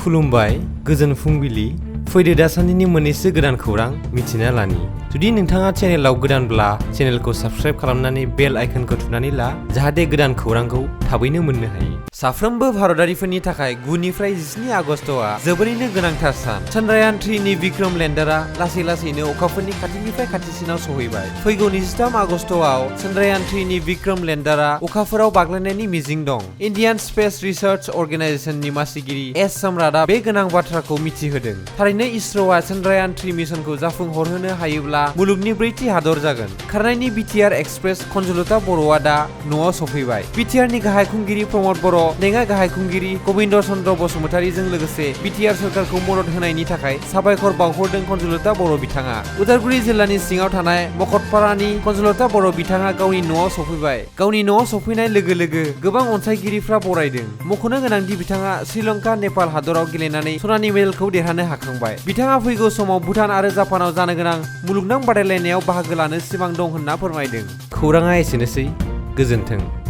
खुलुमबाय गोजोन फुंबिलि फैदो दासान्दिनि मोननैसो गोदान खौरां मिथिना लानि जुदि नोंथाङा चेनेलाव गोदानब्ला चेनेलखौ साबस्क्राइब खालामनानै बेल आइकनखौ थुनानै ला जाहाथे गोदान खौरांखौ थाबैनो मोननो हायो। साफ्रोमबो भारतारिफोरनि थाखाय 9 निफ्राय 17 आगस्तआ जोबोरैनो गोनांथार सान। चन्द्रायान 3 नि विक्रम लेन्डारआ लासै लासैनो अखाफोरनि खाथिनिफ्राय खाथिसिनाव सहैबाय। फैगौ 23 आगस्तआव चन्द्रायान 3 नि विक्रम लेन्डारआ अखाफोराव बाग्लायनायनि मिजिं दं। इन्डियान स्पेस रिसार्च अर्गेनाइजेशननि मासिगिरि एस सम्राटआ बे गोनां बाथ्राखौ मिथिहोदों। थारैनो इसर'आ चन्द्रायान 3 मिशनखौ जाफुंहरहोनो हायोब्ला मुलुगनि 4थि हादर जागोन। खारनायनि बिटिआर एक्सप्रेस खनजलता बर'आ दा न'आव सफैबाय। बिटिआरनि गाहाय खुंगिरि प्रमद बर', लेङाइ गाहाय खुंगिरि गबिन्द चन्द्र बसुमतारीजों लोगोसे बिटिआर सरकारखौ मदद होनायनि थाखाय साबायखर बावहरदों खनजलता बर' बिथाङा। उदालगुरि जिल्लानि सिङाव थानाय मखतपारानि खनजलता बर' बिथाङा गावनि न'आव सफैबाय। गावनि न'आव सफैनाय लोगो लोगो गोबां अनसायगिरिफ्रा बरायदों। मख'नो गोनांदि बिथाङा श्रीलंका नेपाल हादराव गेलेनानै सनानि मेडेलखौ देरहानो हाखांबाय। बिथाङा फैगौ समाव भुटान आरो जापानाव जानो गोनां मुलुगनां बादायलायनायाव बाहागो लानो सिमां दं होनना फोरमायदों। खौराङा एसेनोसै, गोजोन्थों।